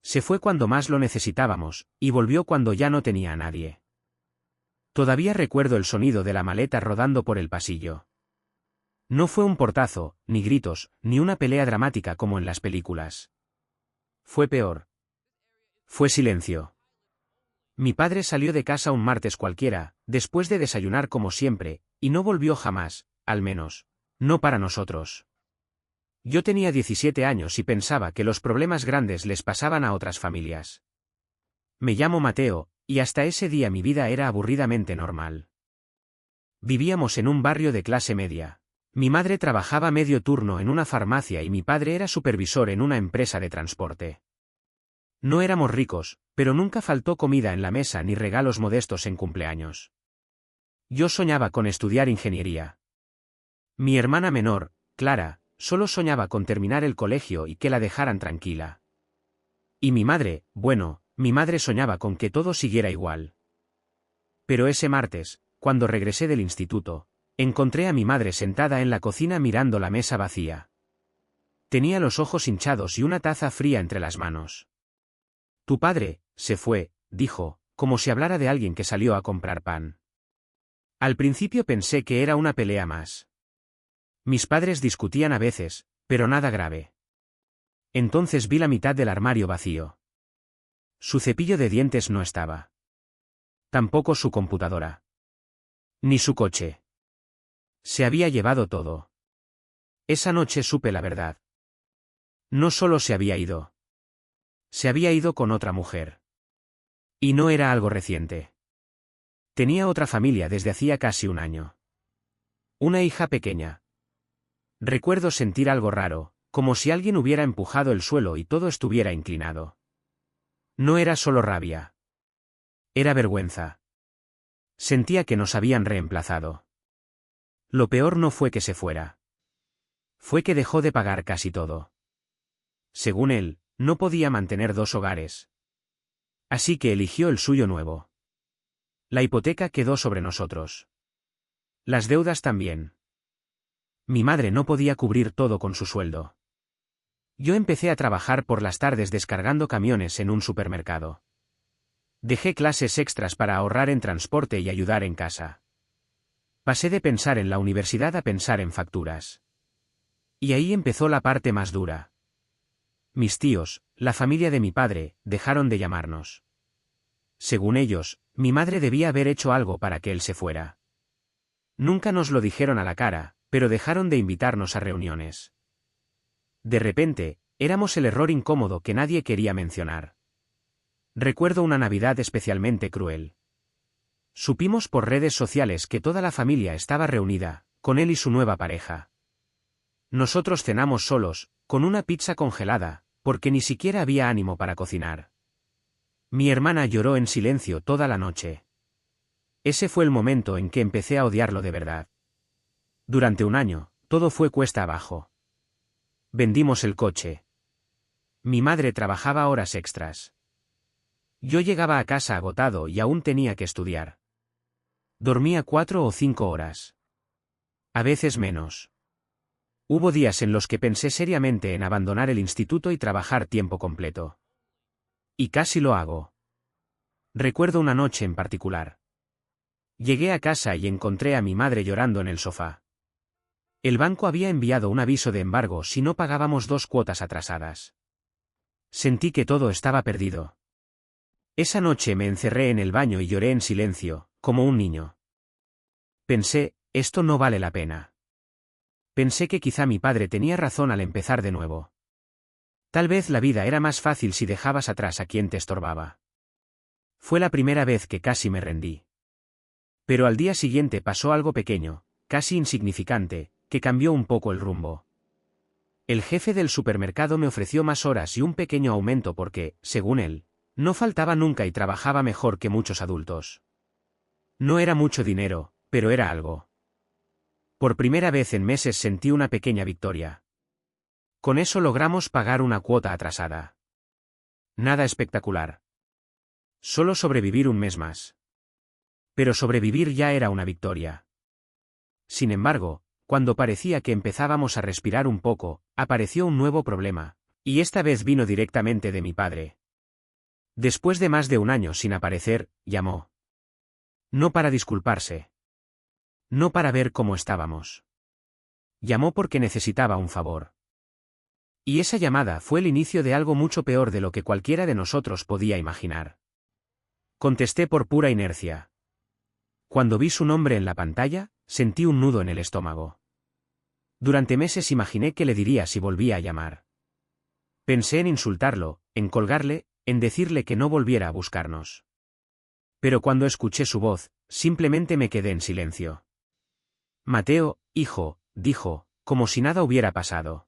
Se fue cuando más lo necesitábamos, y volvió cuando ya no tenía a nadie. Todavía recuerdo el sonido de la maleta rodando por el pasillo. No fue un portazo, ni gritos, ni una pelea dramática como en las películas. Fue peor. Fue silencio. Mi padre salió de casa un martes cualquiera, después de desayunar como siempre, y no volvió jamás, al menos, no para nosotros. Yo tenía 17 años y pensaba que los problemas grandes les pasaban a otras familias. Me llamo Mateo, y hasta ese día mi vida era aburridamente normal. Vivíamos en un barrio de clase media. Mi madre trabajaba medio turno en una farmacia y mi padre era supervisor en una empresa de transporte. No éramos ricos, pero nunca faltó comida en la mesa ni regalos modestos en cumpleaños. Yo soñaba con estudiar ingeniería. Mi hermana menor, Clara, solo soñaba con terminar el colegio y que la dejaran tranquila. Y mi madre, bueno, mi madre soñaba con que todo siguiera igual. Pero ese martes, cuando regresé del instituto, encontré a mi madre sentada en la cocina mirando la mesa vacía. Tenía los ojos hinchados y una taza fría entre las manos. Tu padre se fue, dijo, como si hablara de alguien que salió a comprar pan. Al principio pensé que era una pelea más. Mis padres discutían a veces, pero nada grave. Entonces vi la mitad del armario vacío. Su cepillo de dientes no estaba. Tampoco su computadora. Ni su coche. Se había llevado todo. Esa noche supe la verdad. No solo se había ido. Se había ido con otra mujer. Y no era algo reciente. Tenía otra familia desde hacía casi un año. Una hija pequeña. Recuerdo sentir algo raro, como si alguien hubiera empujado el suelo y todo estuviera inclinado. No era solo rabia. Era vergüenza. Sentía que nos habían reemplazado. Lo peor no fue que se fuera. Fue que dejó de pagar casi todo. Según él, no podía mantener 2 hogares. Así que eligió el suyo nuevo. La hipoteca quedó sobre nosotros. Las deudas también. Mi madre no podía cubrir todo con su sueldo. Yo empecé a trabajar por las tardes descargando camiones en un supermercado. Dejé clases extras para ahorrar en transporte y ayudar en casa. Pasé de pensar en la universidad a pensar en facturas. Y ahí empezó la parte más dura. Mis tíos, la familia de mi padre, dejaron de llamarnos. Según ellos, mi madre debía haber hecho algo para que él se fuera. Nunca nos lo dijeron a la cara, pero dejaron de invitarnos a reuniones. De repente, éramos el error incómodo que nadie quería mencionar. Recuerdo una Navidad especialmente cruel. Supimos por redes sociales que toda la familia estaba reunida, con él y su nueva pareja. Nosotros cenamos solos, con una pizza congelada, porque ni siquiera había ánimo para cocinar. Mi hermana lloró en silencio toda la noche. Ese fue el momento en que empecé a odiarlo de verdad. Durante un año, todo fue cuesta abajo. Vendimos el coche. Mi madre trabajaba horas extras. Yo llegaba a casa agotado y aún tenía que estudiar. Dormía 4 o 5 horas. A veces menos. Hubo días en los que pensé seriamente en abandonar el instituto y trabajar tiempo completo. Y casi lo hago. Recuerdo una noche en particular. Llegué a casa y encontré a mi madre llorando en el sofá. El banco había enviado un aviso de embargo si no pagábamos 2 cuotas atrasadas. Sentí que todo estaba perdido. Esa noche me encerré en el baño y lloré en silencio, como un niño. Pensé, esto no vale la pena. Pensé que quizá mi padre tenía razón al empezar de nuevo. Tal vez la vida era más fácil si dejabas atrás a quien te estorbaba. Fue la primera vez que casi me rendí. Pero al día siguiente pasó algo pequeño, casi insignificante, que cambió un poco el rumbo. El jefe del supermercado me ofreció más horas y un pequeño aumento porque, según él, no faltaba nunca y trabajaba mejor que muchos adultos. No era mucho dinero, pero era algo. Por primera vez en meses sentí una pequeña victoria. Con eso logramos pagar una cuota atrasada. Nada espectacular. Solo sobrevivir un mes más. Pero sobrevivir ya era una victoria. Sin embargo, cuando parecía que empezábamos a respirar un poco, apareció un nuevo problema, y esta vez vino directamente de mi padre. Después de más de un año sin aparecer, llamó. No para disculparse. No para ver cómo estábamos. Llamó porque necesitaba un favor. Y esa llamada fue el inicio de algo mucho peor de lo que cualquiera de nosotros podía imaginar. Contesté por pura inercia. Cuando vi su nombre en la pantalla, sentí un nudo en el estómago. Durante meses imaginé qué le diría si volvía a llamar. Pensé en insultarlo, en colgarle, en decirle que no volviera a buscarnos. Pero cuando escuché su voz, simplemente me quedé en silencio. Mateo, hijo, dijo, como si nada hubiera pasado.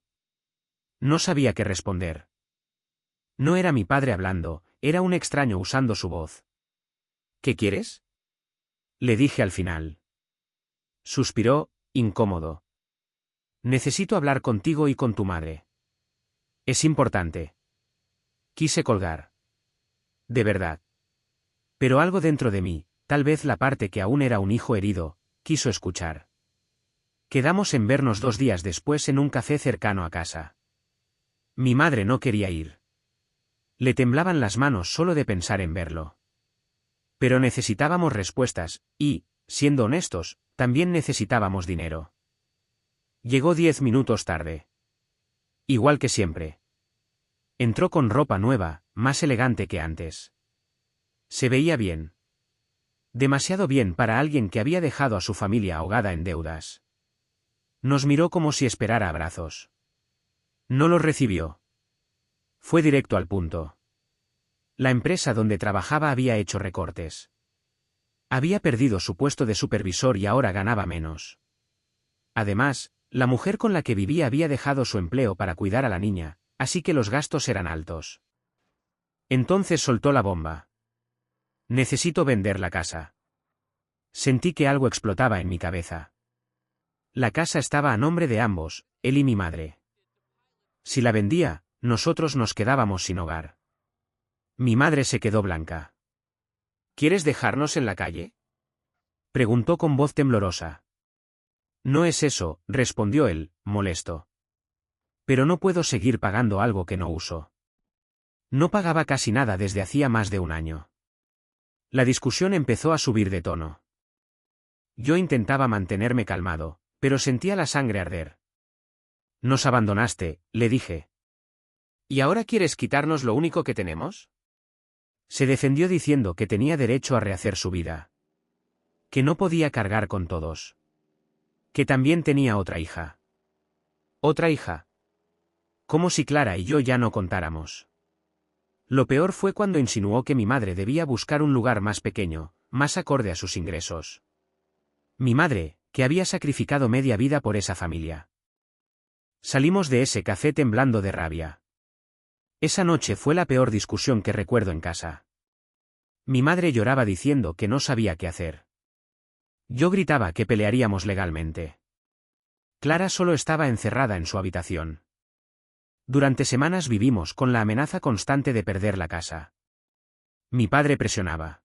No sabía qué responder. No era mi padre hablando, era un extraño usando su voz. ¿Qué quieres? Le dije al final. Suspiró, incómodo. Necesito hablar contigo y con tu madre. Es importante. Quise colgar. De verdad. Pero algo dentro de mí, tal vez la parte que aún era un hijo herido, quiso escuchar. Quedamos en vernos 2 días después en un café cercano a casa. Mi madre no quería ir. Le temblaban las manos solo de pensar en verlo. Pero necesitábamos respuestas, y, siendo honestos, también necesitábamos dinero. Llegó 10 minutos tarde. Igual que siempre. Entró con ropa nueva, más elegante que antes. Se veía bien. Demasiado bien para alguien que había dejado a su familia ahogada en deudas. Nos miró como si esperara abrazos. No los recibió. Fue directo al punto. La empresa donde trabajaba había hecho recortes. Había perdido su puesto de supervisor y ahora ganaba menos. Además, la mujer con la que vivía había dejado su empleo para cuidar a la niña, así que los gastos eran altos. Entonces soltó la bomba. Necesito vender la casa. Sentí que algo explotaba en mi cabeza. La casa estaba a nombre de ambos, él y mi madre. Si la vendía, nosotros nos quedábamos sin hogar. Mi madre se quedó blanca. ¿Quieres dejarnos en la calle? Preguntó con voz temblorosa. No es eso, respondió él, molesto. Pero no puedo seguir pagando algo que no uso. No pagaba casi nada desde hacía más de un año. La discusión empezó a subir de tono. Yo intentaba mantenerme calmado, pero sentía la sangre arder. Nos abandonaste, le dije. ¿Y ahora quieres quitarnos lo único que tenemos? Se defendió diciendo que tenía derecho a rehacer su vida. Que no podía cargar con todos. Que también tenía otra hija. ¿Otra hija? Como si Clara y yo ya no contáramos. Lo peor fue cuando insinuó que mi madre debía buscar un lugar más pequeño, más acorde a sus ingresos. Mi madre, que había sacrificado media vida por esa familia. Salimos de ese café temblando de rabia. Esa noche fue la peor discusión que recuerdo en casa. Mi madre lloraba diciendo que no sabía qué hacer. Yo gritaba que pelearíamos legalmente. Clara solo estaba encerrada en su habitación. Durante semanas vivimos con la amenaza constante de perder la casa. Mi padre presionaba.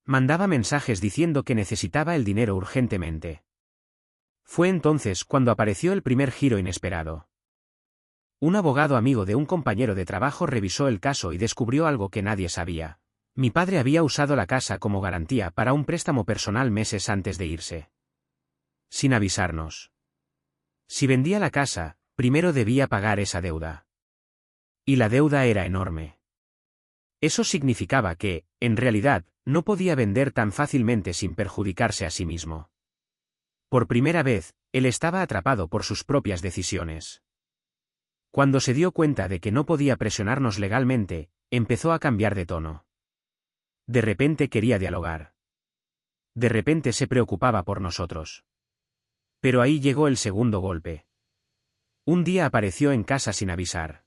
Mandaba mensajes diciendo que necesitaba el dinero urgentemente. Fue entonces cuando apareció el primer giro inesperado. Un abogado amigo de un compañero de trabajo revisó el caso y descubrió algo que nadie sabía. Mi padre había usado la casa como garantía para un préstamo personal meses antes de irse. Sin avisarnos. Si vendía la casa, primero debía pagar esa deuda. Y la deuda era enorme. Eso significaba que, en realidad, no podía vender tan fácilmente sin perjudicarse a sí mismo. Por primera vez, él estaba atrapado por sus propias decisiones. Cuando se dio cuenta de que no podía presionarnos legalmente, empezó a cambiar de tono. De repente quería dialogar. De repente se preocupaba por nosotros. Pero ahí llegó el segundo golpe. Un día apareció en casa sin avisar.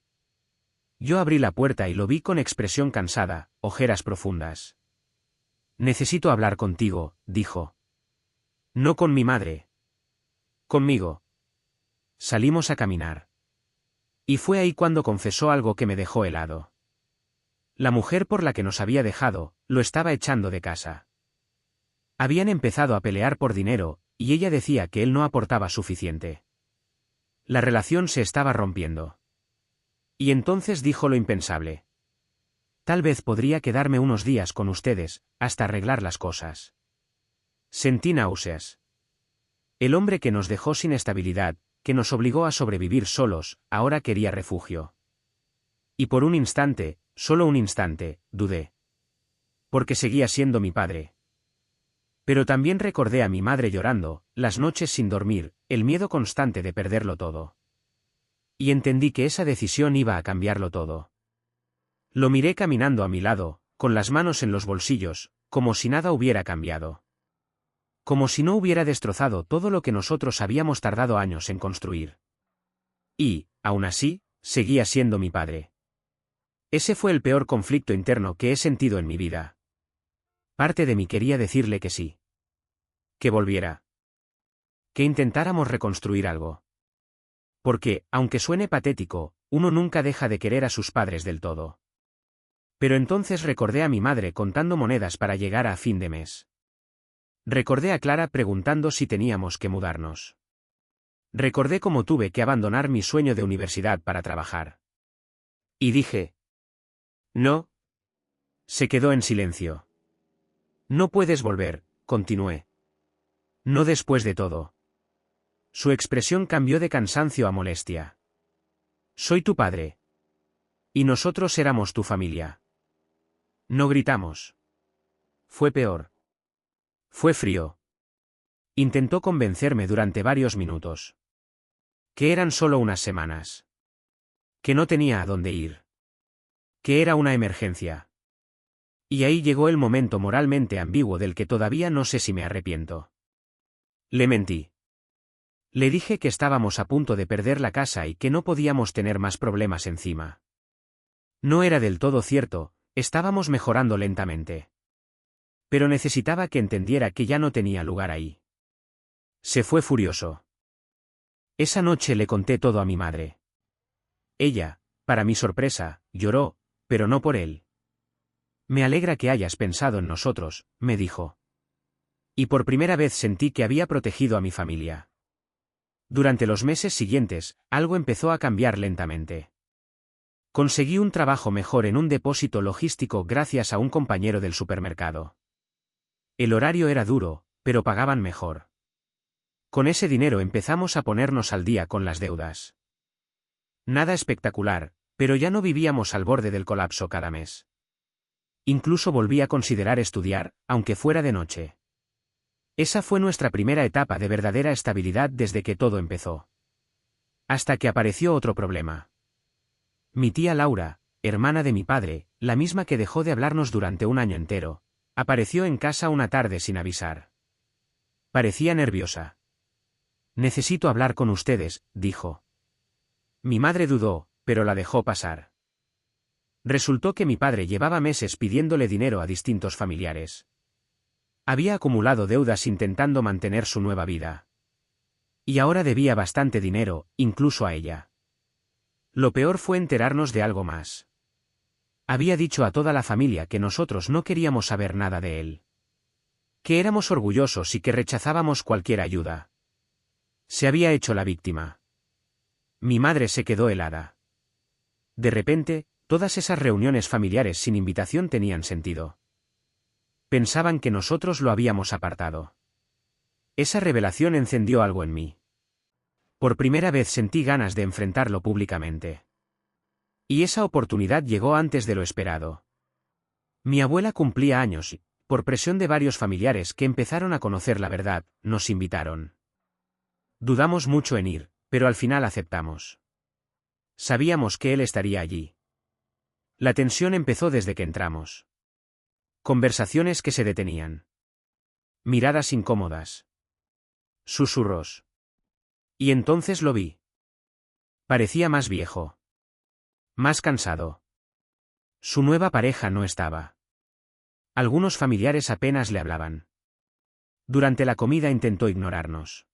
Yo abrí la puerta y lo vi con expresión cansada, ojeras profundas. Necesito hablar contigo, dijo. No con mi madre. Conmigo. Salimos a caminar. Y fue ahí cuando confesó algo que me dejó helado. La mujer por la que nos había dejado, lo estaba echando de casa. Habían empezado a pelear por dinero, y ella decía que él no aportaba suficiente. La relación se estaba rompiendo. Y entonces dijo lo impensable. Tal vez podría quedarme unos días con ustedes, hasta arreglar las cosas. Sentí náuseas. El hombre que nos dejó sin estabilidad, que nos obligó a sobrevivir solos, ahora quería refugio. Y por un instante, solo un instante, dudé. Porque seguía siendo mi padre. Pero también recordé a mi madre llorando, las noches sin dormir, el miedo constante de perderlo todo. Y entendí que esa decisión iba a cambiarlo todo. Lo miré caminando a mi lado, con las manos en los bolsillos, como si nada hubiera cambiado. Como si no hubiera destrozado todo lo que nosotros habíamos tardado años en construir. Y, aún así, seguía siendo mi padre. Ese fue el peor conflicto interno que he sentido en mi vida. Parte de mí quería decirle que sí. Que volviera. Que intentáramos reconstruir algo. Porque, aunque suene patético, uno nunca deja de querer a sus padres del todo. Pero entonces recordé a mi madre contando monedas para llegar a fin de mes. Recordé a Clara preguntando si teníamos que mudarnos. Recordé cómo tuve que abandonar mi sueño de universidad para trabajar. Y dije: no. Se quedó en silencio. No puedes volver, continué. No después de todo. Su expresión cambió de cansancio a molestia. Soy tu padre. Y nosotros éramos tu familia. No gritamos. Fue peor. Fue frío. Intentó convencerme durante varios minutos. Que eran solo unas semanas. Que no tenía a dónde ir. Que era una emergencia. Y ahí llegó el momento moralmente ambiguo del que todavía no sé si me arrepiento. Le mentí. Le dije que estábamos a punto de perder la casa y que no podíamos tener más problemas encima. No era del todo cierto, estábamos mejorando lentamente. Pero necesitaba que entendiera que ya no tenía lugar ahí. Se fue furioso. Esa noche le conté todo a mi madre. Ella, para mi sorpresa, lloró, pero no por él. Me alegra que hayas pensado en nosotros, me dijo. Y por primera vez sentí que había protegido a mi familia. Durante los meses siguientes, algo empezó a cambiar lentamente. Conseguí un trabajo mejor en un depósito logístico gracias a un compañero del supermercado. El horario era duro, pero pagaban mejor. Con ese dinero empezamos a ponernos al día con las deudas. Nada espectacular, pero ya no vivíamos al borde del colapso cada mes. Incluso volví a considerar estudiar, aunque fuera de noche. Esa fue nuestra primera etapa de verdadera estabilidad desde que todo empezó. Hasta que apareció otro problema. Mi tía Laura, hermana de mi padre, la misma que dejó de hablarnos durante un año entero, apareció en casa una tarde sin avisar. Parecía nerviosa. Necesito hablar con ustedes, dijo. Mi madre dudó, pero la dejó pasar. Resultó que mi padre llevaba meses pidiéndole dinero a distintos familiares. Había acumulado deudas intentando mantener su nueva vida. Y ahora debía bastante dinero, incluso a ella. Lo peor fue enterarnos de algo más. Había dicho a toda la familia que nosotros no queríamos saber nada de él. Que éramos orgullosos y que rechazábamos cualquier ayuda. Se había hecho la víctima. Mi madre se quedó helada. De repente, todas esas reuniones familiares sin invitación tenían sentido. Pensaban que nosotros lo habíamos apartado. Esa revelación encendió algo en mí. Por primera vez sentí ganas de enfrentarlo públicamente. Y esa oportunidad llegó antes de lo esperado. Mi abuela cumplía años y, por presión de varios familiares que empezaron a conocer la verdad, nos invitaron. Dudamos mucho en ir, pero al final aceptamos. Sabíamos que él estaría allí. La tensión empezó desde que entramos. Conversaciones que se detenían. Miradas incómodas. Susurros. Y entonces lo vi. Parecía más viejo. Más cansado. Su nueva pareja no estaba. Algunos familiares apenas le hablaban. Durante la comida intentó ignorarnos.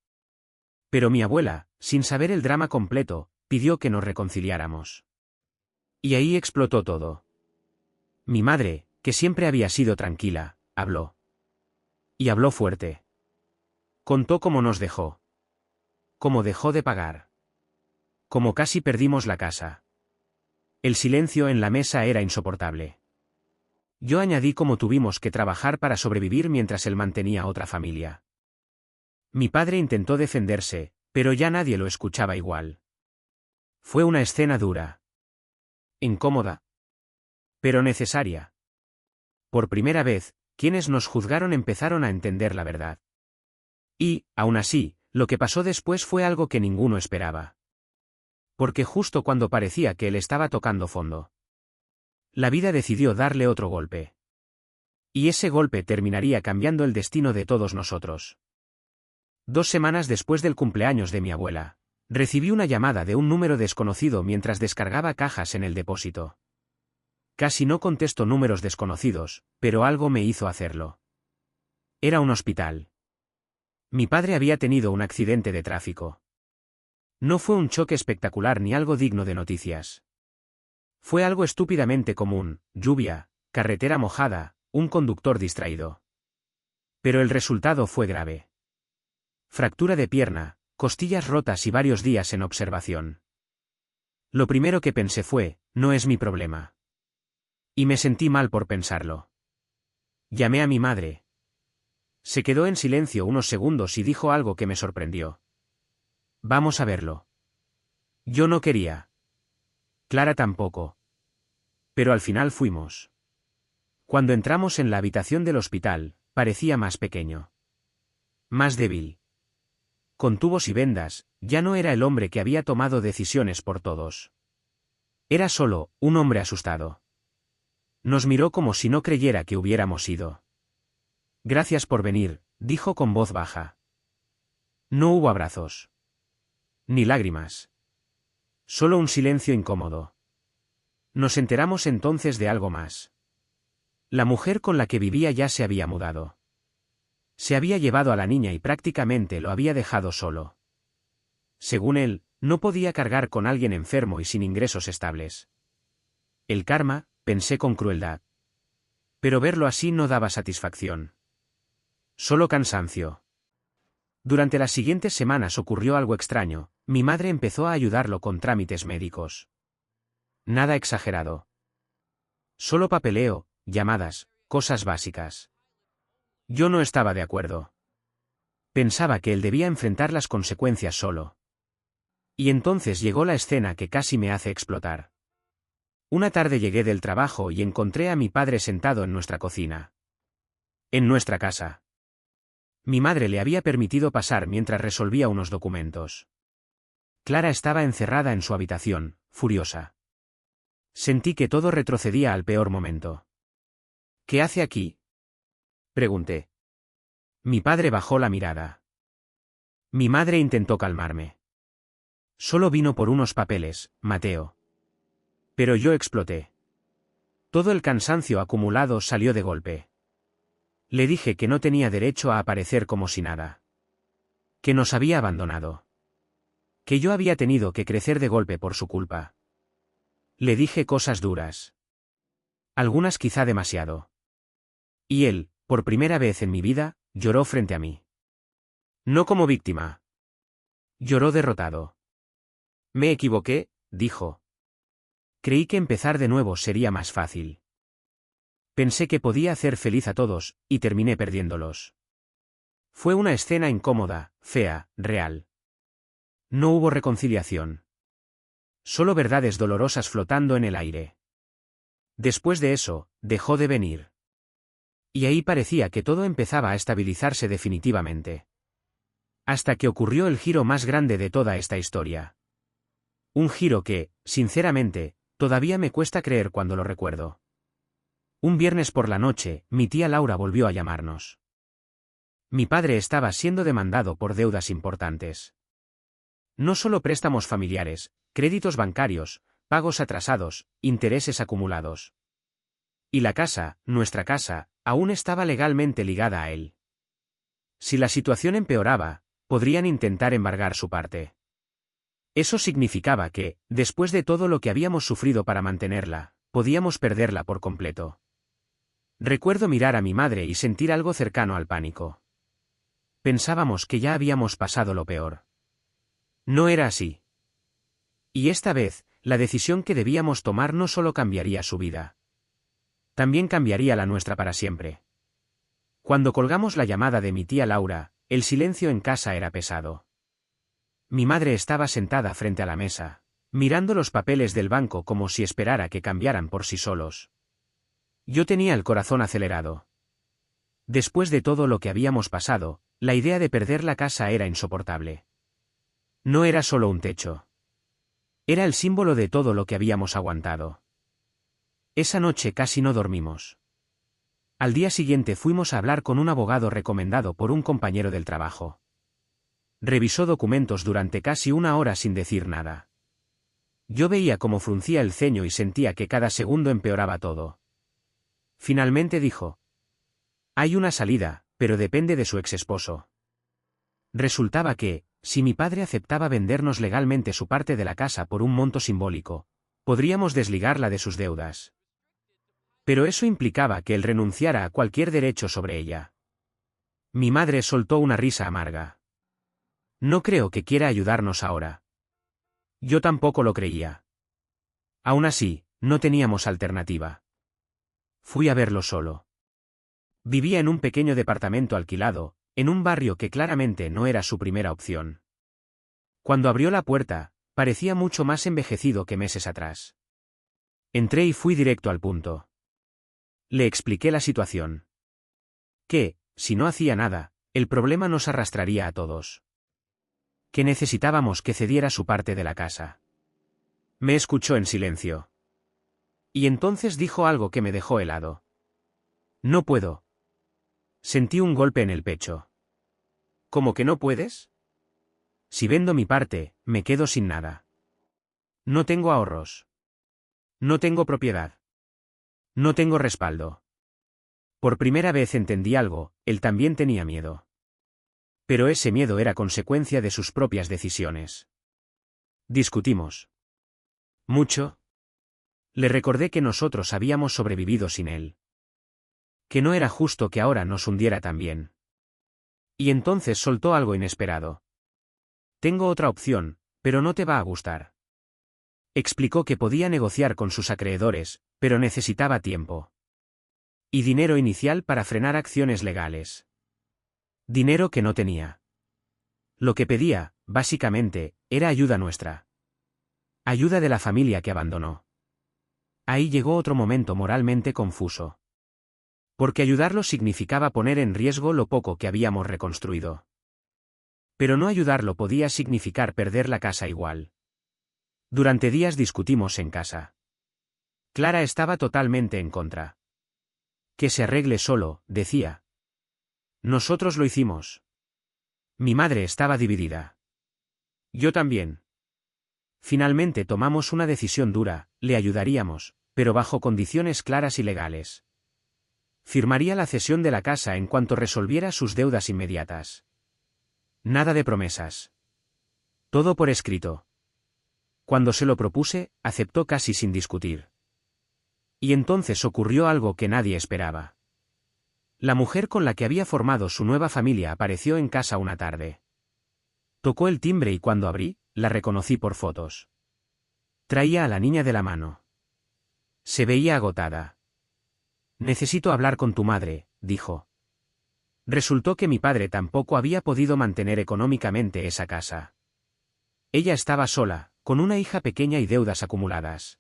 Pero mi abuela, sin saber el drama completo, pidió que nos reconciliáramos. Y ahí explotó todo. Mi madre, que siempre había sido tranquila, habló. Y habló fuerte. Contó cómo nos dejó. Cómo dejó de pagar. Cómo casi perdimos la casa. El silencio en la mesa era insoportable. Yo añadí cómo tuvimos que trabajar para sobrevivir mientras él mantenía otra familia. Mi padre intentó defenderse, pero ya nadie lo escuchaba igual. Fue una escena dura. Incómoda. Pero necesaria. Por primera vez, quienes nos juzgaron empezaron a entender la verdad. Y, aún así, lo que pasó después fue algo que ninguno esperaba. Porque justo cuando parecía que él estaba tocando fondo, la vida decidió darle otro golpe. Y ese golpe terminaría cambiando el destino de todos nosotros. 2 semanas después del cumpleaños de mi abuela, recibí una llamada de un número desconocido mientras descargaba cajas en el depósito. Casi no contesto números desconocidos, pero algo me hizo hacerlo. Era un hospital. Mi padre había tenido un accidente de tráfico. No fue un choque espectacular ni algo digno de noticias. Fue algo estúpidamente común: lluvia, carretera mojada, un conductor distraído. Pero el resultado fue grave. Fractura de pierna, costillas rotas y varios días en observación. Lo primero que pensé fue: no es mi problema. Y me sentí mal por pensarlo. Llamé a mi madre. Se quedó en silencio unos segundos y dijo algo que me sorprendió. Vamos a verlo. Yo no quería. Clara tampoco. Pero al final fuimos. Cuando entramos en la habitación del hospital, parecía más pequeño. Más débil. Con tubos y vendas, ya no era el hombre que había tomado decisiones por todos. Era solo un hombre asustado. Nos miró como si no creyera que hubiéramos ido. Gracias por venir, dijo con voz baja. No hubo abrazos. Ni lágrimas. Solo un silencio incómodo. Nos enteramos entonces de algo más. La mujer con la que vivía ya se había mudado. Se había llevado a la niña y prácticamente lo había dejado solo. Según él, no podía cargar con alguien enfermo y sin ingresos estables. El karma, pensé con crueldad. Pero verlo así no daba satisfacción. Solo cansancio. Durante las siguientes semanas ocurrió algo extraño: mi madre empezó a ayudarlo con trámites médicos. Nada exagerado. Solo papeleo, llamadas, cosas básicas. Yo no estaba de acuerdo. Pensaba que él debía enfrentar las consecuencias solo. Y entonces llegó la escena que casi me hace explotar. Una tarde llegué del trabajo y encontré a mi padre sentado en nuestra cocina. En nuestra casa. Mi madre le había permitido pasar mientras resolvía unos documentos. Clara estaba encerrada en su habitación, furiosa. Sentí que todo retrocedía al peor momento. ¿Qué hace aquí?, pregunté. Mi padre bajó la mirada. Mi madre intentó calmarme. Solo vino por unos papeles, Mateo. Pero yo exploté. Todo el cansancio acumulado salió de golpe. Le dije que no tenía derecho a aparecer como si nada. Que nos había abandonado. Que yo había tenido que crecer de golpe por su culpa. Le dije cosas duras. Algunas quizá demasiado. Y él, por primera vez en mi vida, lloró frente a mí. No como víctima. Lloró derrotado. Me equivoqué, dijo. Creí que empezar de nuevo sería más fácil. Pensé que podía hacer feliz a todos, y terminé perdiéndolos. Fue una escena incómoda, fea, real. No hubo reconciliación. Solo verdades dolorosas flotando en el aire. Después de eso, dejó de venir. Y ahí parecía que todo empezaba a estabilizarse definitivamente. Hasta que ocurrió el giro más grande de toda esta historia. Un giro que, sinceramente, todavía me cuesta creer cuando lo recuerdo. Un viernes por la noche, mi tía Laura volvió a llamarnos. Mi padre estaba siendo demandado por deudas importantes. No solo préstamos familiares, créditos bancarios, pagos atrasados, intereses acumulados. Y la casa, nuestra casa, aún estaba legalmente ligada a él. Si la situación empeoraba, podrían intentar embargar su parte. Eso significaba que, después de todo lo que habíamos sufrido para mantenerla, podíamos perderla por completo. Recuerdo mirar a mi madre y sentir algo cercano al pánico. Pensábamos que ya habíamos pasado lo peor. No era así. Y esta vez, la decisión que debíamos tomar no solo cambiaría su vida. también cambiaría la nuestra para siempre. Cuando colgamos la llamada de mi tía Laura, el silencio en casa era pesado. Mi madre estaba sentada frente a la mesa, mirando los papeles del banco como si esperara que cambiaran por sí solos. Yo tenía el corazón acelerado. Después de todo lo que habíamos pasado, la idea de perder la casa era insoportable. No era solo un techo. Era el símbolo de todo lo que habíamos aguantado. Esa noche casi no dormimos. Al día siguiente fuimos a hablar con un abogado recomendado por un compañero del trabajo. Revisó documentos durante casi una hora sin decir nada. Yo veía cómo fruncía el ceño y sentía que cada segundo empeoraba todo. Finalmente dijo: hay una salida, pero depende de su exesposo. Resultaba que, si mi padre aceptaba vendernos legalmente su parte de la casa por un monto simbólico, podríamos desligarla de sus deudas. Pero eso implicaba que él renunciara a cualquier derecho sobre ella. Mi madre soltó una risa amarga. No creo que quiera ayudarnos ahora. Yo tampoco lo creía. Aún así, no teníamos alternativa. Fui a verlo solo. Vivía en un pequeño departamento alquilado, en un barrio que claramente no era su primera opción. Cuando abrió la puerta, parecía mucho más envejecido que meses atrás. Entré y fui directo al punto. Le expliqué la situación. Que, si no hacía nada, el problema nos arrastraría a todos. Que necesitábamos que cediera su parte de la casa. Me escuchó en silencio. Y entonces dijo algo que me dejó helado. No puedo. Sentí un golpe en el pecho. ¿Cómo que no puedes? Si vendo mi parte, me quedo sin nada. No tengo ahorros. No tengo propiedad. No tengo respaldo. Por primera vez entendí algo, él también tenía miedo. Pero ese miedo era consecuencia de sus propias decisiones. Discutimos. ¿Mucho? Le recordé que nosotros habíamos sobrevivido sin él. Que no era justo que ahora nos hundiera también. Y entonces soltó algo inesperado. Tengo otra opción, pero no te va a gustar. Explicó que podía negociar con sus acreedores, pero necesitaba tiempo. Y dinero inicial para frenar acciones legales. Dinero que no tenía. Lo que pedía, básicamente, era ayuda nuestra. Ayuda de la familia que abandonó. Ahí llegó otro momento moralmente confuso. Porque ayudarlo significaba poner en riesgo lo poco que habíamos reconstruido. Pero no ayudarlo podía significar perder la casa igual. Durante días discutimos en casa. Clara estaba totalmente en contra. Que se arregle solo, decía. Nosotros lo hicimos. Mi madre estaba dividida. Yo también. Finalmente tomamos una decisión dura, le ayudaríamos, pero bajo condiciones claras y legales. Firmaría la cesión de la casa en cuanto resolviera sus deudas inmediatas. Nada de promesas. Todo por escrito. Cuando se lo propuse, aceptó casi sin discutir. Y entonces ocurrió algo que nadie esperaba. La mujer con la que había formado su nueva familia apareció en casa una tarde. Tocó el timbre y cuando abrí, la reconocí por fotos. Traía a la niña de la mano. Se veía agotada. Necesito hablar con tu madre, dijo. Resultó que mi padre tampoco había podido mantener económicamente esa casa. Ella estaba sola, con una hija pequeña y deudas acumuladas.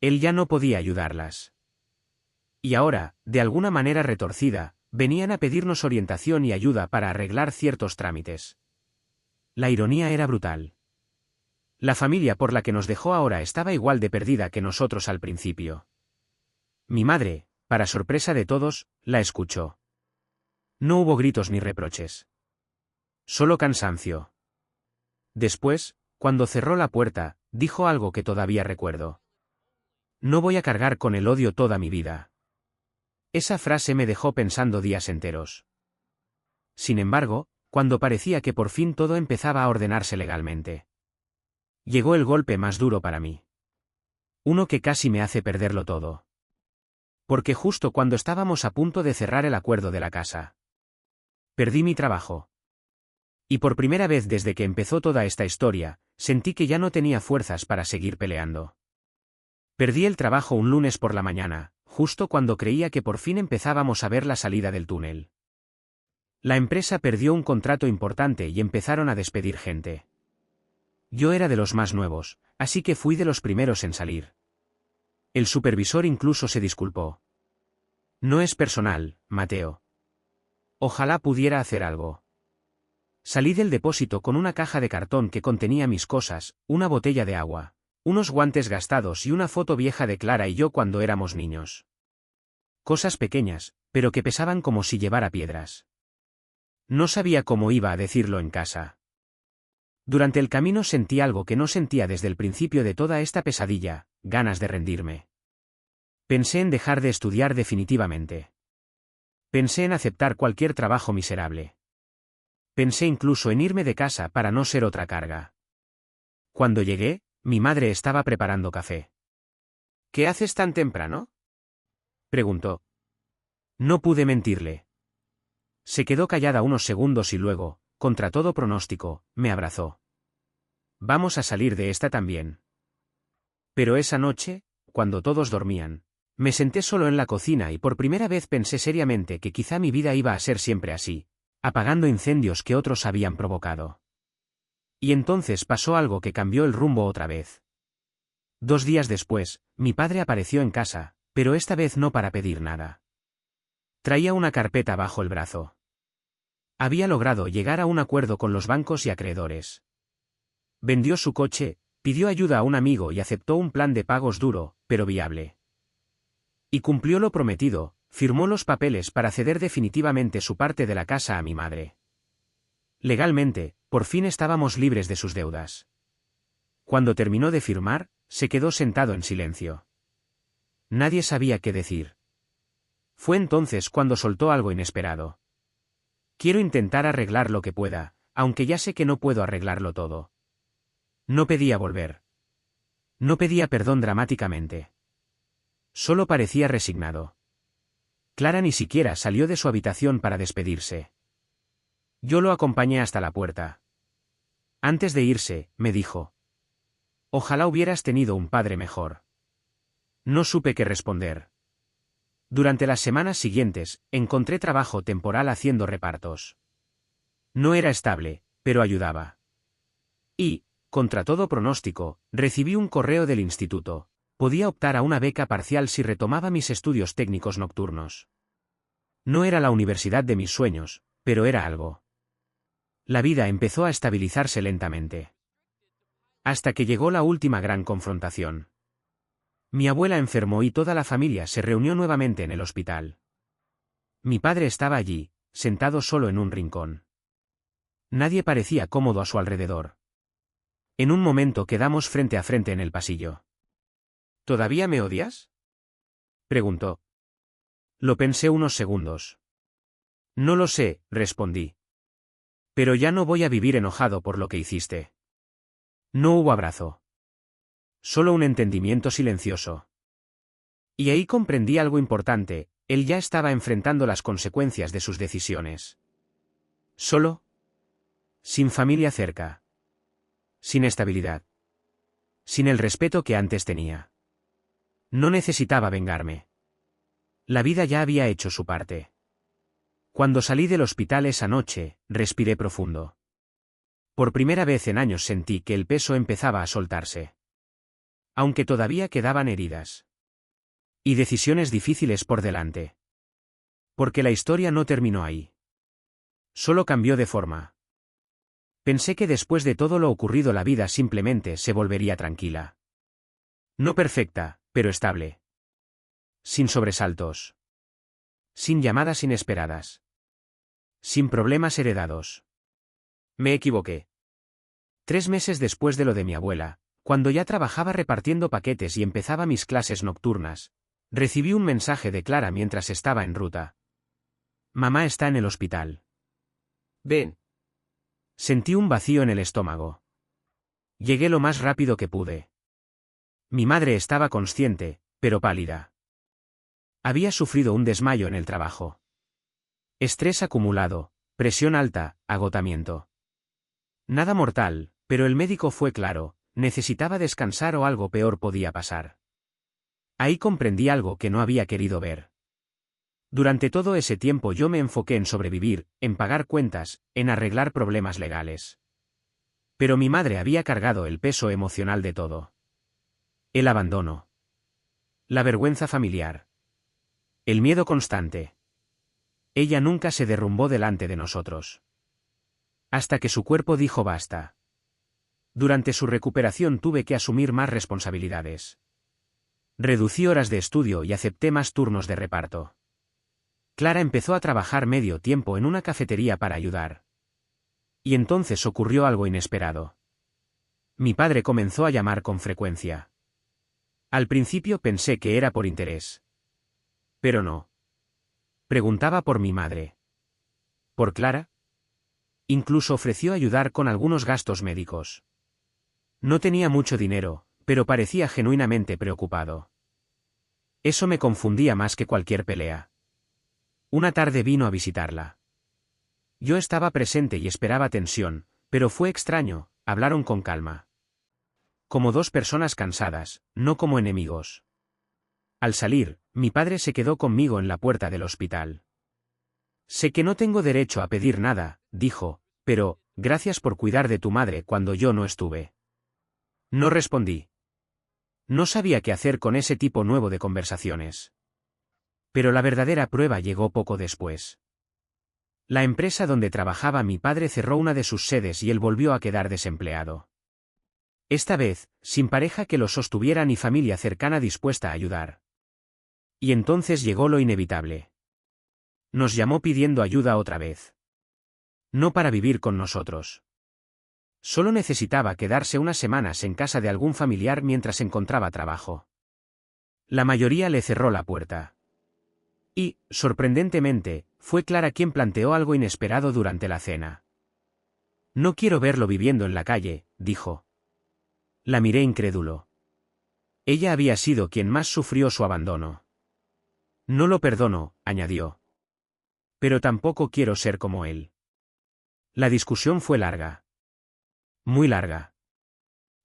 Él ya no podía ayudarlas. Y ahora, de alguna manera retorcida, venían a pedirnos orientación y ayuda para arreglar ciertos trámites. La ironía era brutal. La familia por la que nos dejó ahora estaba igual de perdida que nosotros al principio. Mi madre, para sorpresa de todos, la escuchó. No hubo gritos ni reproches. Solo cansancio. Después, cuando cerró la puerta, dijo algo que todavía recuerdo. No voy a cargar con el odio toda mi vida. Esa frase me dejó pensando días enteros. Sin embargo, cuando parecía que por fin todo empezaba a ordenarse legalmente, llegó el golpe más duro para mí. Uno que casi me hace perderlo todo. Porque justo cuando estábamos a punto de cerrar el acuerdo de la casa, perdí mi trabajo. Y por primera vez desde que empezó toda esta historia, sentí que ya no tenía fuerzas para seguir peleando. Perdí el trabajo un lunes por la mañana, justo cuando creía que por fin empezábamos a ver la salida del túnel. La empresa perdió un contrato importante y empezaron a despedir gente. Yo era de los más nuevos, así que fui de los primeros en salir. El supervisor incluso se disculpó. No es personal, Mateo. Ojalá pudiera hacer algo. Salí del depósito con una caja de cartón que contenía mis cosas, una botella de agua, unos guantes gastados y una foto vieja de Clara y yo cuando éramos niños. Cosas pequeñas, pero que pesaban como si llevara piedras. No sabía cómo iba a decirlo en casa. Durante el camino sentí algo que no sentía desde el principio de toda esta pesadilla, ganas de rendirme. Pensé en dejar de estudiar definitivamente. Pensé en aceptar cualquier trabajo miserable. Pensé incluso en irme de casa para no ser otra carga. Cuando llegué, mi madre estaba preparando café. ¿Qué haces tan temprano?, preguntó. No pude mentirle. Se quedó callada unos segundos y luego, contra todo pronóstico, me abrazó. Vamos a salir de esta también. Pero esa noche, cuando todos dormían, me senté solo en la cocina y por primera vez pensé seriamente que quizá mi vida iba a ser siempre así, apagando incendios que otros habían provocado. Y entonces pasó algo que cambió el rumbo otra vez. 2 días después, mi padre apareció en casa, pero esta vez no para pedir nada. Traía una carpeta bajo el brazo. Había logrado llegar a un acuerdo con los bancos y acreedores. Vendió su coche, pidió ayuda a un amigo y aceptó un plan de pagos duro, pero viable. Y cumplió lo prometido, firmó los papeles para ceder definitivamente su parte de la casa a mi madre. Legalmente, por fin estábamos libres de sus deudas. Cuando terminó de firmar, se quedó sentado en silencio. Nadie sabía qué decir. Fue entonces cuando soltó algo inesperado. Quiero intentar arreglar lo que pueda, aunque ya sé que no puedo arreglarlo todo. No pedía volver. No pedía perdón dramáticamente. Solo parecía resignado. Clara ni siquiera salió de su habitación para despedirse. Yo lo acompañé hasta la puerta. Antes de irse, me dijo: ojalá hubieras tenido un padre mejor. No supe qué responder. Durante las semanas siguientes, encontré trabajo temporal haciendo repartos. No era estable, pero ayudaba. Y, contra todo pronóstico, recibí un correo del instituto. Podía optar a una beca parcial si retomaba mis estudios técnicos nocturnos. No era la universidad de mis sueños, pero era algo. La vida empezó a estabilizarse lentamente. Hasta que llegó la última gran confrontación. Mi abuela enfermó y toda la familia se reunió nuevamente en el hospital. Mi padre estaba allí, sentado solo en un rincón. Nadie parecía cómodo a su alrededor. En un momento quedamos frente a frente en el pasillo. ¿Todavía me odias?, preguntó. Lo pensé unos segundos. No lo sé, respondí. Pero ya no voy a vivir enojado por lo que hiciste. No hubo abrazo. Solo un entendimiento silencioso. Y ahí comprendí algo importante: él ya estaba enfrentando las consecuencias de sus decisiones. Solo. Sin familia cerca. Sin estabilidad. Sin el respeto que antes tenía. No necesitaba vengarme. La vida ya había hecho su parte. Cuando salí del hospital esa noche, respiré profundo. Por primera vez en años sentí que el peso empezaba a soltarse. Aunque todavía quedaban heridas. Y decisiones difíciles por delante. Porque la historia no terminó ahí. Solo cambió de forma. Pensé que después de todo lo ocurrido la vida simplemente se volvería tranquila. No perfecta, pero estable. Sin sobresaltos. Sin llamadas inesperadas. Sin problemas heredados. Me equivoqué. 3 meses después de lo de mi abuela, cuando ya trabajaba repartiendo paquetes y empezaba mis clases nocturnas, recibí un mensaje de Clara mientras estaba en ruta. Mamá está en el hospital. Ven. Sentí un vacío en el estómago. Llegué lo más rápido que pude. Mi madre estaba consciente, pero pálida. Había sufrido un desmayo en el trabajo. Estrés acumulado, presión alta, agotamiento. Nada mortal, pero el médico fue claro: necesitaba descansar o algo peor podía pasar. Ahí comprendí algo que no había querido ver. Durante todo ese tiempo yo me enfoqué en sobrevivir, en pagar cuentas, en arreglar problemas legales. Pero mi madre había cargado el peso emocional de todo. El abandono. La vergüenza familiar. El miedo constante. Ella nunca se derrumbó delante de nosotros. Hasta que su cuerpo dijo basta. Durante su recuperación tuve que asumir más responsabilidades. Reducí horas de estudio y acepté más turnos de reparto. Clara empezó a trabajar medio tiempo en una cafetería para ayudar. Y entonces ocurrió algo inesperado. Mi padre comenzó a llamar con frecuencia. Al principio pensé que era por interés. Pero no. Preguntaba por mi madre. ¿Por Clara? Incluso ofreció ayudar con algunos gastos médicos. No tenía mucho dinero, pero parecía genuinamente preocupado. Eso me confundía más que cualquier pelea. Una tarde vino a visitarla. Yo estaba presente y esperaba tensión, pero fue extraño, hablaron con calma. Como dos personas cansadas, no como enemigos. Al salir, mi padre se quedó conmigo en la puerta del hospital. Sé que no tengo derecho a pedir nada, dijo, pero, gracias por cuidar de tu madre cuando yo no estuve. No respondí. No sabía qué hacer con ese tipo nuevo de conversaciones. Pero la verdadera prueba llegó poco después. La empresa donde trabajaba mi padre cerró una de sus sedes y él volvió a quedar desempleado. Esta vez, sin pareja que lo sostuviera ni familia cercana dispuesta a ayudar. Y entonces llegó lo inevitable. Nos llamó pidiendo ayuda otra vez. No para vivir con nosotros. Solo necesitaba quedarse unas semanas en casa de algún familiar mientras encontraba trabajo. La mayoría le cerró la puerta. Y, sorprendentemente, fue Clara quien planteó algo inesperado durante la cena. No quiero verlo viviendo en la calle, dijo. La miré incrédulo. Ella había sido quien más sufrió su abandono. No lo perdono, añadió. Pero tampoco quiero ser como él. La discusión fue larga. Muy larga.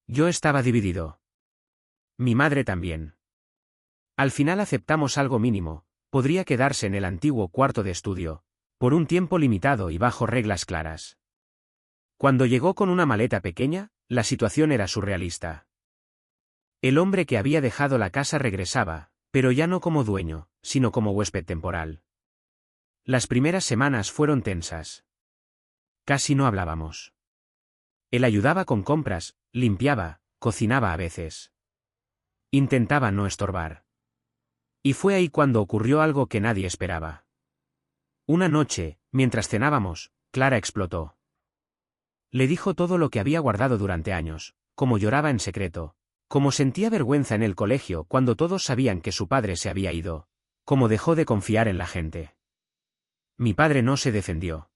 Yo estaba dividido. Mi madre también. Al final aceptamos algo mínimo, podría quedarse en el antiguo cuarto de estudio, por un tiempo limitado y bajo reglas claras. Cuando llegó con una maleta pequeña, la situación era surrealista. El hombre que había dejado la casa regresaba, pero ya no como dueño, sino como huésped temporal. Las primeras semanas fueron tensas. Casi no hablábamos. Él ayudaba con compras, limpiaba, cocinaba a veces. Intentaba no estorbar. Y fue ahí cuando ocurrió algo que nadie esperaba. Una noche, mientras cenábamos, Clara explotó. Le dijo todo lo que había guardado durante años, cómo lloraba en secreto, cómo sentía vergüenza en el colegio cuando todos sabían que su padre se había ido, cómo dejó de confiar en la gente. Mi padre no se defendió.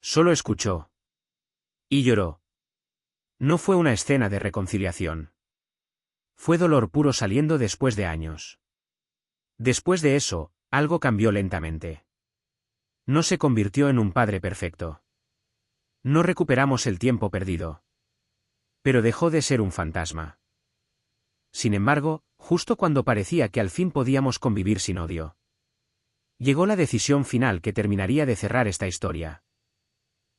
Solo escuchó. Y lloró. No fue una escena de reconciliación. Fue dolor puro saliendo después de años. Después de eso, algo cambió lentamente. No se convirtió en un padre perfecto. No recuperamos el tiempo perdido. Pero dejó de ser un fantasma. Sin embargo, justo cuando parecía que al fin podíamos convivir sin odio, llegó la decisión final que terminaría de cerrar esta historia.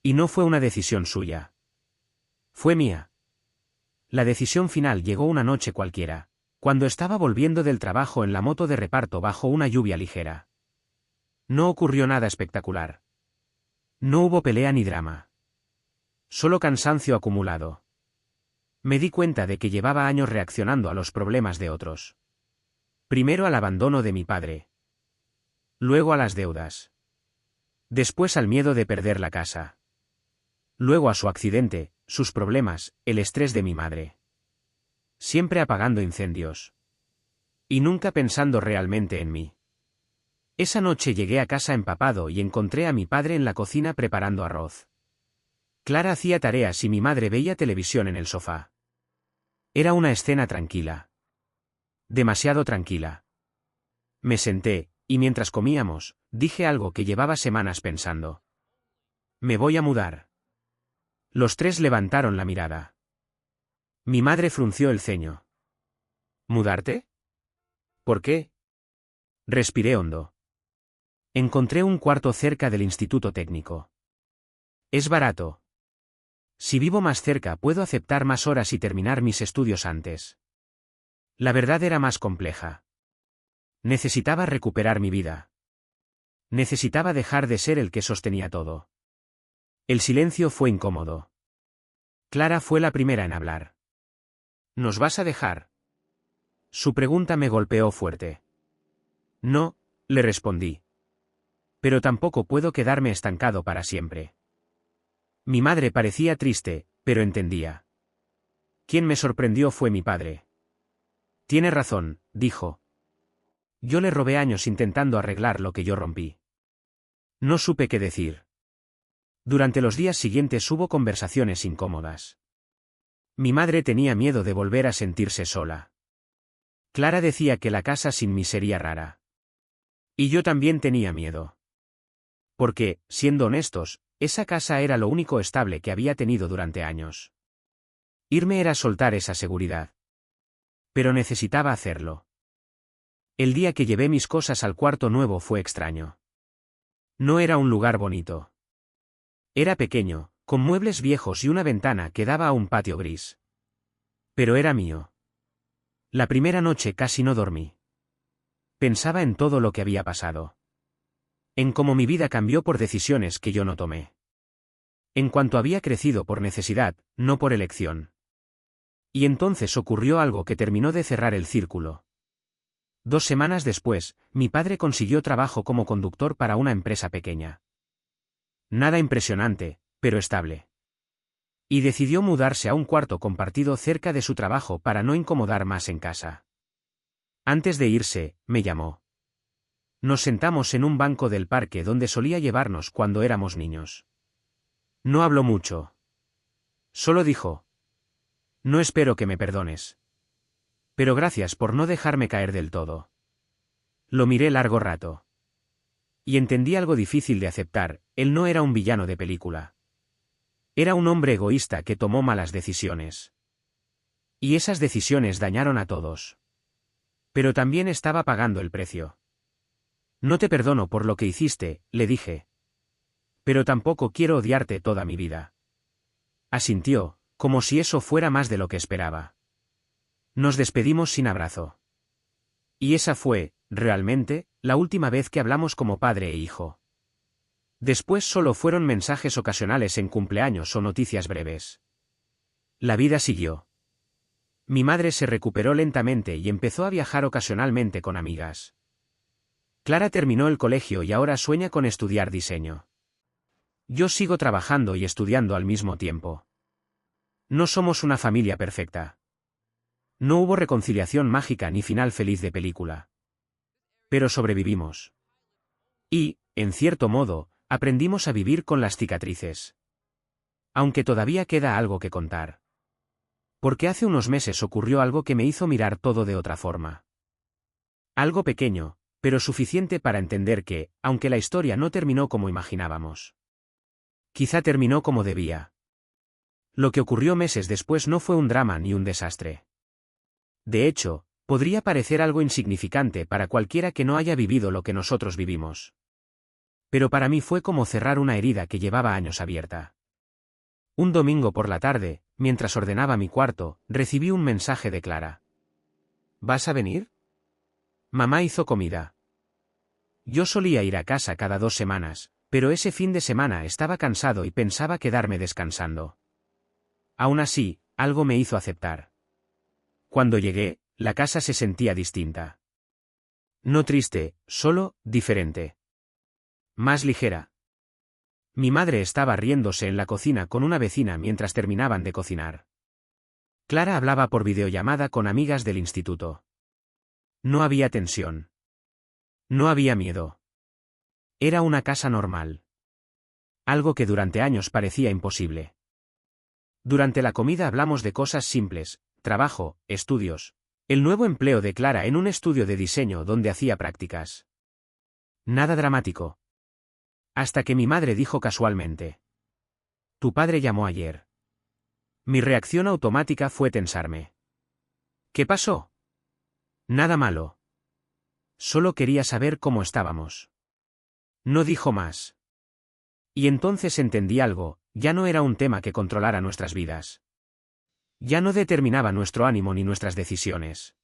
Y no fue una decisión suya. Fue mía. La decisión final llegó una noche cualquiera, cuando estaba volviendo del trabajo en la moto de reparto bajo una lluvia ligera. No ocurrió nada espectacular. No hubo pelea ni drama. Solo cansancio acumulado. Me di cuenta de que llevaba años reaccionando a los problemas de otros. Primero al abandono de mi padre. Luego a las deudas. Después al miedo de perder la casa. Luego a su accidente, sus problemas, el estrés de mi madre. Siempre apagando incendios. Y nunca pensando realmente en mí. Esa noche llegué a casa empapado y encontré a mi padre en la cocina preparando arroz. Clara hacía tareas y mi madre veía televisión en el sofá. Era una escena tranquila. Demasiado tranquila. Me senté, y mientras comíamos, dije algo que llevaba semanas pensando. Me voy a mudar. Los tres levantaron la mirada. Mi madre frunció el ceño. ¿Mudarte? ¿Por qué? Respiré hondo. Encontré un cuarto cerca del instituto técnico. Es barato. Si vivo más cerca puedo aceptar más horas y terminar mis estudios antes. La verdad era más compleja. Necesitaba recuperar mi vida. Necesitaba dejar de ser el que sostenía todo. El silencio fue incómodo. Clara fue la primera en hablar. ¿Nos vas a dejar? Su pregunta me golpeó fuerte. No, le respondí. Pero tampoco puedo quedarme estancado para siempre. Mi madre parecía triste, pero entendía. Quien me sorprendió fue mi padre. Tiene razón, dijo. Yo le robé años intentando arreglar lo que yo rompí. No supe qué decir. Durante los días siguientes hubo conversaciones incómodas. Mi madre tenía miedo de volver a sentirse sola. Clara decía que la casa sin mí sería rara. Y yo también tenía miedo. Porque, siendo honestos, esa casa era lo único estable que había tenido durante años. Irme era soltar esa seguridad. Pero necesitaba hacerlo. El día que llevé mis cosas al cuarto nuevo fue extraño. No era un lugar bonito. Era pequeño, con muebles viejos y una ventana que daba a un patio gris. Pero era mío. La primera noche casi no dormí. Pensaba en todo lo que había pasado. En cómo mi vida cambió por decisiones que yo no tomé. En cuanto había crecido por necesidad, no por elección. Y entonces ocurrió algo que terminó de cerrar el círculo. 2 semanas después, mi padre consiguió trabajo como conductor para una empresa pequeña. Nada impresionante, pero estable. Y decidió mudarse a un cuarto compartido cerca de su trabajo para no incomodar más en casa. Antes de irse, me llamó. Nos sentamos en un banco del parque donde solía llevarnos cuando éramos niños. No habló mucho. Solo dijo: no espero que me perdones. Pero gracias por no dejarme caer del todo. Lo miré largo rato. Y entendí algo difícil de aceptar: él no era un villano de película. Era un hombre egoísta que tomó malas decisiones. Y esas decisiones dañaron a todos. Pero también estaba pagando el precio. No te perdono por lo que hiciste, le dije. Pero tampoco quiero odiarte toda mi vida. Asintió, como si eso fuera más de lo que esperaba. Nos despedimos sin abrazo. Y esa fue, realmente, la última vez que hablamos como padre e hijo. Después solo fueron mensajes ocasionales en cumpleaños o noticias breves. La vida siguió. Mi madre se recuperó lentamente y empezó a viajar ocasionalmente con amigas. Clara terminó el colegio y ahora sueña con estudiar diseño. Yo sigo trabajando y estudiando al mismo tiempo. No somos una familia perfecta. No hubo reconciliación mágica ni final feliz de película. Pero sobrevivimos. Y, en cierto modo, aprendimos a vivir con las cicatrices. Aunque todavía queda algo que contar. Porque hace unos meses ocurrió algo que me hizo mirar todo de otra forma. Algo pequeño, pero suficiente para entender que, aunque la historia no terminó como imaginábamos, quizá terminó como debía. Lo que ocurrió meses después no fue un drama ni un desastre. De hecho, podría parecer algo insignificante para cualquiera que no haya vivido lo que nosotros vivimos. Pero para mí fue como cerrar una herida que llevaba años abierta. Un domingo por la tarde, mientras ordenaba mi cuarto, recibí un mensaje de Clara. ¿Vas a venir? Mamá hizo comida. Yo solía ir a casa cada 2 semanas, pero ese fin de semana estaba cansado y pensaba quedarme descansando. Aún así, algo me hizo aceptar. Cuando llegué, la casa se sentía distinta. No triste, solo diferente. Más ligera. Mi madre estaba riéndose en la cocina con una vecina mientras terminaban de cocinar. Clara hablaba por videollamada con amigas del instituto. No había tensión. No había miedo. Era una casa normal. Algo que durante años parecía imposible. Durante la comida hablamos de cosas simples: trabajo, estudios, el nuevo empleo de Clara en un estudio de diseño donde hacía prácticas. Nada dramático. Hasta que mi madre dijo casualmente: tu padre llamó ayer. Mi reacción automática fue tensarme. ¿Qué pasó? Nada malo. Solo quería saber cómo estábamos. No dijo más. Y entonces entendí algo, ya no era un tema que controlara nuestras vidas. Ya no determinaba nuestro ánimo ni nuestras decisiones.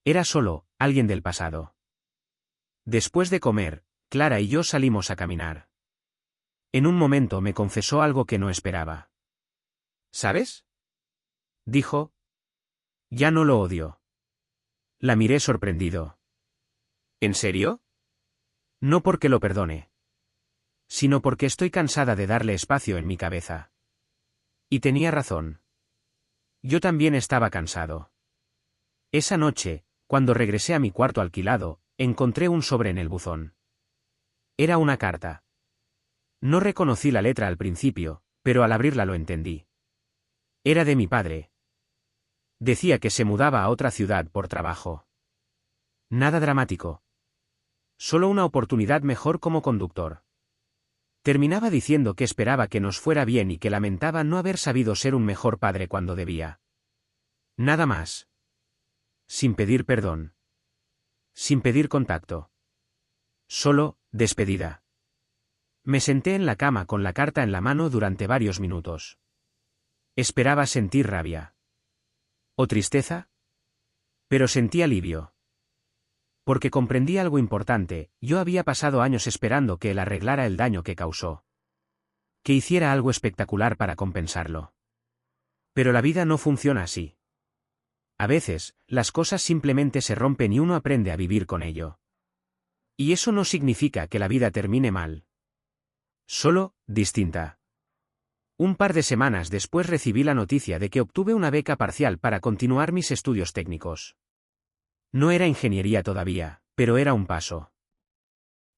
Era solo alguien del pasado. Después de comer, Clara y yo salimos a caminar. En un momento me confesó algo que no esperaba. ¿Sabes? Dijo. Ya no lo odio. La miré sorprendido. ¿En serio? No porque lo perdone, sino porque estoy cansada de darle espacio en mi cabeza. Y tenía razón. Yo también estaba cansado. Esa noche, cuando regresé a mi cuarto alquilado, encontré un sobre en el buzón. Era una carta. No reconocí la letra al principio, pero al abrirla lo entendí. Era de mi padre. Decía que se mudaba a otra ciudad por trabajo. Nada dramático. Solo una oportunidad mejor como conductor. Terminaba diciendo que esperaba que nos fuera bien y que lamentaba no haber sabido ser un mejor padre cuando debía. Nada más. Sin pedir perdón. Sin pedir contacto. Solo, despedida. Me senté en la cama con la carta en la mano durante varios minutos. Esperaba sentir rabia. ¿O tristeza? Pero sentí alivio. Porque comprendí algo importante, yo había pasado años esperando que él arreglara el daño que causó. Que hiciera algo espectacular para compensarlo. Pero la vida no funciona así. A veces, las cosas simplemente se rompen y uno aprende a vivir con ello. Y eso no significa que la vida termine mal. Solo, distinta. Un par de semanas después recibí la noticia de que obtuve una beca parcial para continuar mis estudios técnicos. No era ingeniería todavía, pero era un paso.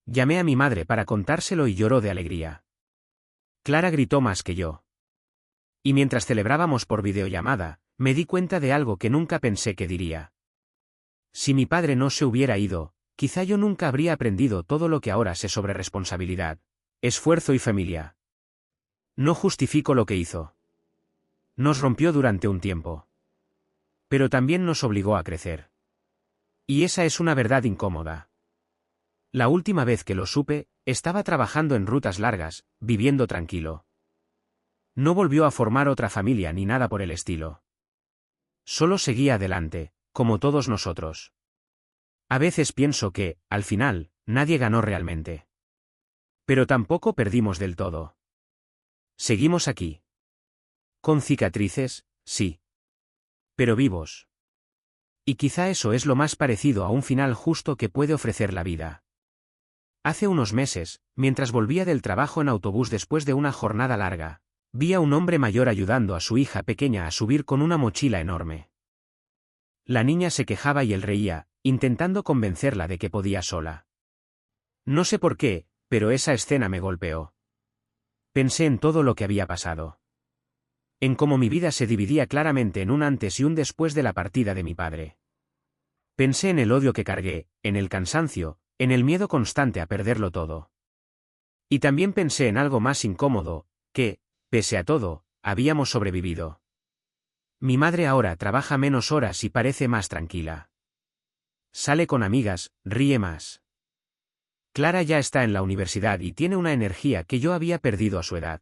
Llamé a mi madre para contárselo y lloró de alegría. Clara gritó más que yo. Y mientras celebrábamos por videollamada, me di cuenta de algo que nunca pensé que diría. Si mi padre no se hubiera ido, quizá yo nunca habría aprendido todo lo que ahora sé sobre responsabilidad, esfuerzo y familia. No justifico lo que hizo. Nos rompió durante un tiempo. Pero también nos obligó a crecer. Y esa es una verdad incómoda. La última vez que lo supe, estaba trabajando en rutas largas, viviendo tranquilo. No volvió a formar otra familia ni nada por el estilo. Solo seguía adelante, como todos nosotros. A veces pienso que, al final, nadie ganó realmente. Pero tampoco perdimos del todo. Seguimos aquí. Con cicatrices, sí. Pero vivos. Y quizá eso es lo más parecido a un final justo que puede ofrecer la vida. Hace unos meses, mientras volvía del trabajo en autobús después de una jornada larga, vi a un hombre mayor ayudando a su hija pequeña a subir con una mochila enorme. La niña se quejaba y él reía, intentando convencerla de que podía sola. No sé por qué, pero esa escena me golpeó. Pensé en todo lo que había pasado. En cómo mi vida se dividía claramente en un antes y un después de la partida de mi padre. Pensé en el odio que cargué, en el cansancio, en el miedo constante a perderlo todo. Y también pensé en algo más incómodo, que, pese a todo, habíamos sobrevivido. Mi madre ahora trabaja menos horas y parece más tranquila. Sale con amigas, ríe más. Clara ya está en la universidad y tiene una energía que yo había perdido a su edad.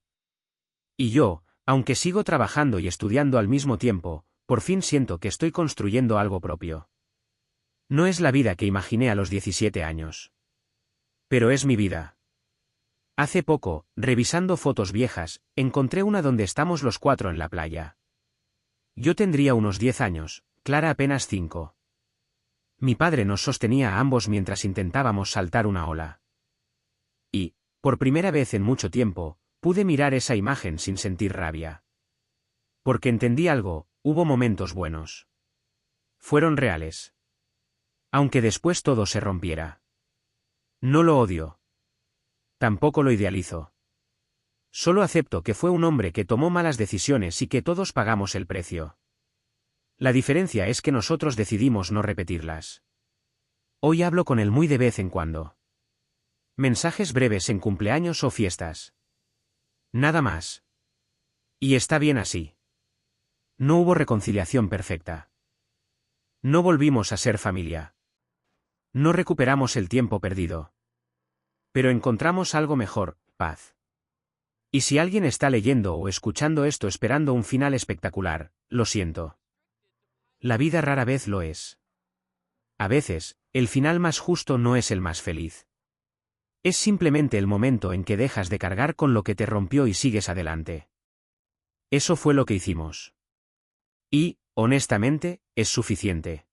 Y yo, aunque sigo trabajando y estudiando al mismo tiempo, por fin siento que estoy construyendo algo propio. No es la vida que imaginé a los 17 años. Pero es mi vida. Hace poco, revisando fotos viejas, encontré una donde estamos los cuatro en la playa. Yo tendría unos 10 años, Clara apenas 5. Mi padre nos sostenía a ambos mientras intentábamos saltar una ola. Y, por primera vez en mucho tiempo, pude mirar esa imagen sin sentir rabia. Porque entendí algo, hubo momentos buenos. Fueron reales. Aunque después todo se rompiera. No lo odio. Tampoco lo idealizo. Solo acepto que fue un hombre que tomó malas decisiones y que todos pagamos el precio. La diferencia es que nosotros decidimos no repetirlas. Hoy hablo con él muy de vez en cuando. Mensajes breves en cumpleaños o fiestas. Nada más. Y está bien así. No hubo reconciliación perfecta. No volvimos a ser familia. No recuperamos el tiempo perdido. Pero encontramos algo mejor, paz. Y si alguien está leyendo o escuchando esto esperando un final espectacular, lo siento. La vida rara vez lo es. A veces, el final más justo no es el más feliz. Es simplemente el momento en que dejas de cargar con lo que te rompió y sigues adelante. Eso fue lo que hicimos. Y, honestamente, es suficiente.